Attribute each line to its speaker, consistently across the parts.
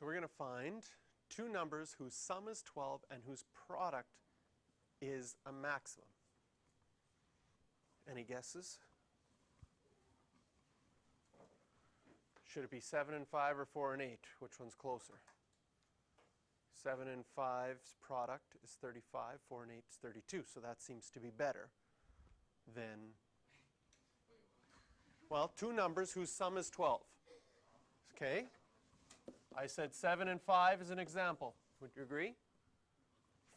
Speaker 1: So we're going to find two numbers whose sum is 12 and whose product is a maximum. Any guesses? Should it be 7 and 5 or 4 and 8? Which one's closer? 7 and 5's product is 35, 4 and 8 is 32. So that seems to be better than, well, two numbers whose sum is 12. Okay? I said 7 and 5 is an example. Would you agree?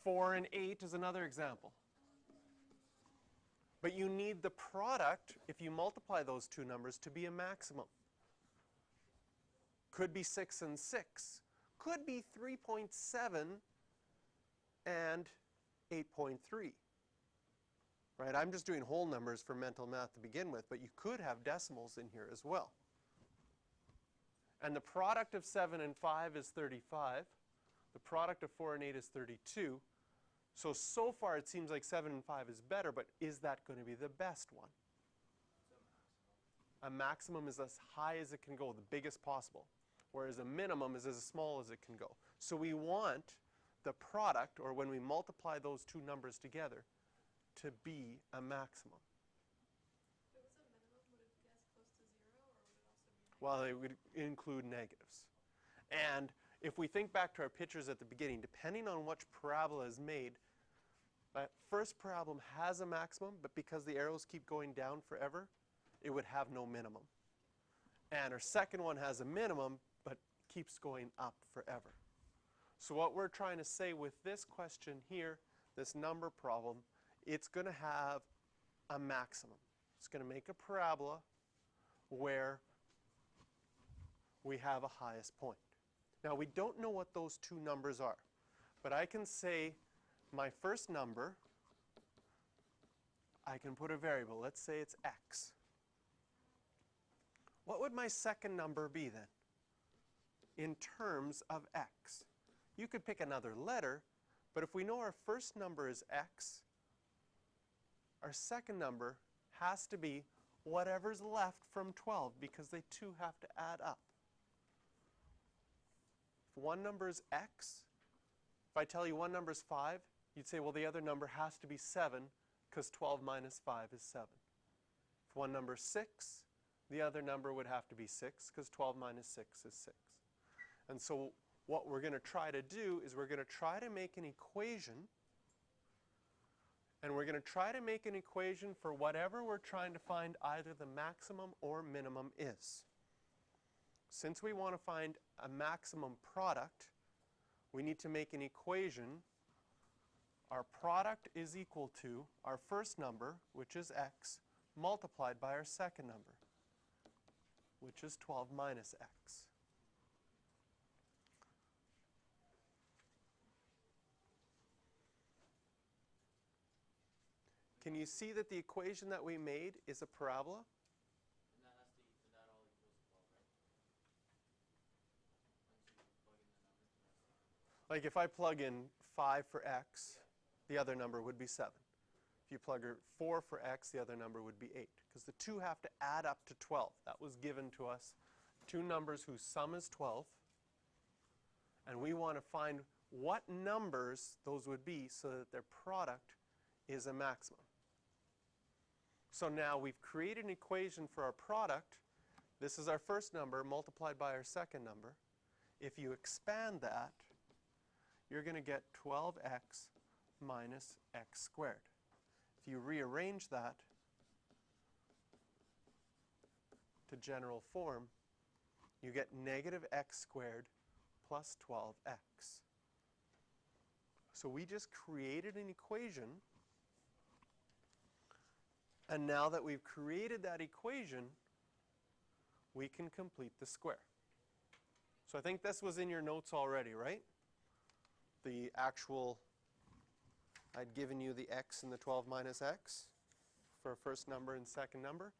Speaker 1: 4 and 8 is another example. But you need the product, if you multiply those two numbers, to be a maximum. Could be 6 and 6. Could be 3.7 and 8.3. Right? I'm just doing whole numbers for mental math to begin with, but you could have decimals in here as well. And the product of 7 and 5 is 35. The product of 4 and 8 is 32. So far it seems like 7 and 5 is better, but is that going to be the best one? A maximum is as high as it can go, the biggest possible, whereas a minimum is as small as it can go. So we want the product, or when we multiply those two numbers together, to be a maximum.
Speaker 2: If it was a minimum, would it be as close to 0, or would it also be negative?
Speaker 1: Well, it would include negatives. And if we think back to our pictures at the beginning, depending on which parabola is made, that first parabola has a maximum, but because the arrows keep going down forever, it would have no minimum. And our second one has a minimum, but keeps going up forever. So what we're trying to say with this question here, this number problem, it's going to have a maximum. It's going to make a parabola where we have a highest point. Now, we don't know what those two numbers are, but I can say my first number, I can put a variable. Let's say it's x. What would my second number be then in terms of x? You could pick another letter, but if we know our first number is x, our second number has to be whatever's left from 12, because they two have to add up. If one number is x, if I tell you one number is 5, you'd say, well, the other number has to be 7, because 12 minus 5 is 7. If one number is 6, the other number would have to be 6, because 12 minus 6 is 6. And so what we're going to try to do is we're going to try to make an equation, and we're going to try to make an equation for whatever we're trying to find either the maximum or minimum is. Since we want to find a maximum product, we need to make an equation. Our product is equal to our first number, which is x, multiplied by our second number, which is 12 minus x. Can you see that the equation that we made is a parabola?
Speaker 3: And that all equals 12, right? Once you plug in the numbers.
Speaker 1: Like if I plug in 5 for x, the other number would be 7. If you plug in 4 for x, the other number would be 8. Because the two have to add up to 12. That was given to us. Two numbers whose sum is 12. And we want to find what numbers those would be so that their product is a maximum. So now we've created an equation for our product. This is our first number multiplied by our second number. If you expand that, you're going to get 12x minus x squared. If you rearrange that to general form, you get negative x squared plus 12x. So we just created an equation, and now that we've created that equation, we can complete the square. So I think this was in your notes already, right? The actual, I'd given you the x and the 12 minus x for first number and second number.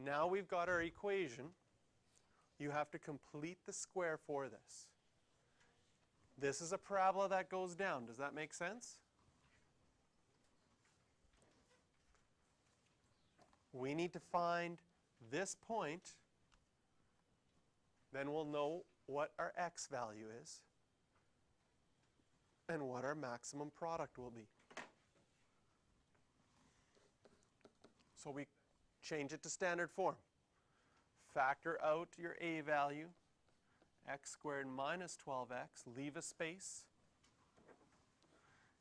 Speaker 1: Now we've got our equation. You have to complete the square for this. This is a parabola that goes down. Does that make sense? We need to find this point. Then we'll know what our x value is and what our maximum product will be. So we change it to standard form. Factor out your a value, x squared minus 12x, leave a space.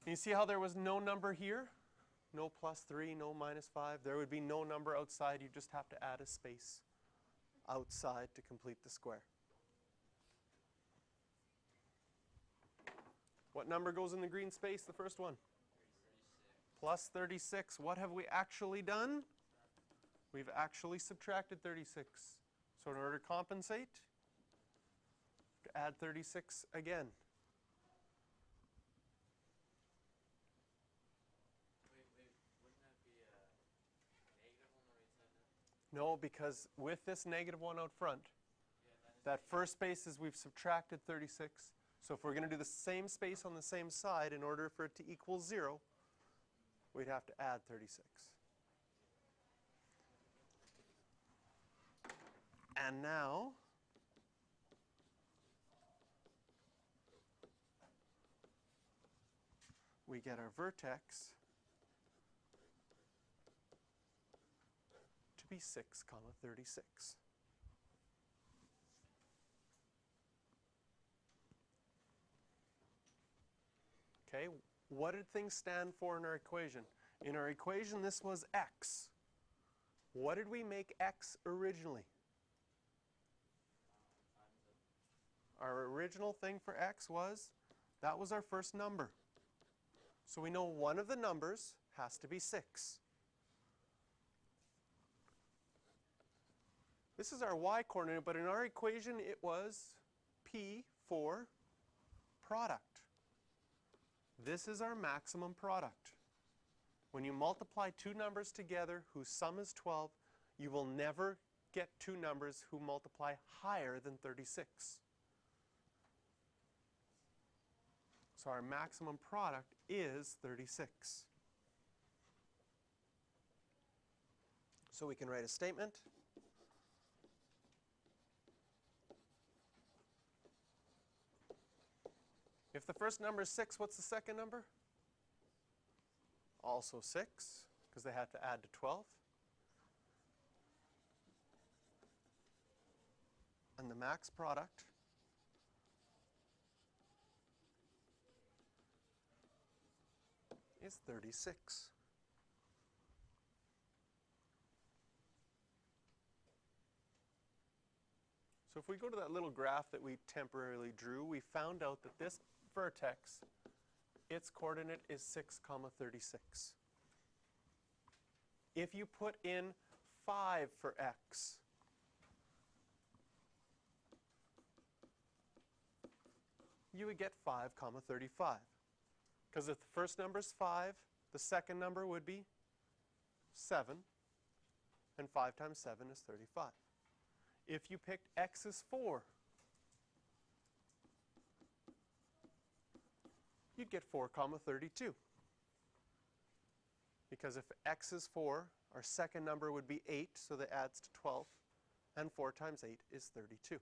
Speaker 1: And you see how there was no number here? No plus 3, no minus 5. There would be no number outside. You just have to add a space outside to complete the square. What number goes in the green space, the first one?
Speaker 3: 36.
Speaker 1: Plus 36. What have we actually done? We've actually subtracted 36. So in order to compensate, to add 36 again.
Speaker 3: Wait, wouldn't that be a negative on the right side now?
Speaker 1: No, because with this negative 1 out front,
Speaker 3: Yeah,
Speaker 1: that first space is we've subtracted 36. So if we're going to do the same space on the same side, in order for it to equal 0, we'd have to add 36. And now, we get our vertex to be 6, 36. Okay, what did things stand for in our equation? In our equation, this was x. What did we make x originally? Our original thing for x was, that was our first number. So we know one of the numbers has to be 6. This is our y coordinate, but in our equation it was p for product. This is our maximum product. When you multiply two numbers together whose sum is 12, you will never get two numbers who multiply higher than 36. So our maximum product is 36. So we can write a statement. If the first number is 6, what's the second number? Also 6, because they had to add to 12. And the max product is 36. So if we go to that little graph that we temporarily drew, we found out that this vertex, its coordinate is 6, 36. If you put in 5 for x, you would get 5, 35. Because if the first number is 5, the second number would be 7, and 5 times 7 is 35. If you picked x is 4, you'd get 4, 32. Because if x is 4, our second number would be 8, so that adds to 12, and 4 times 8 is 32.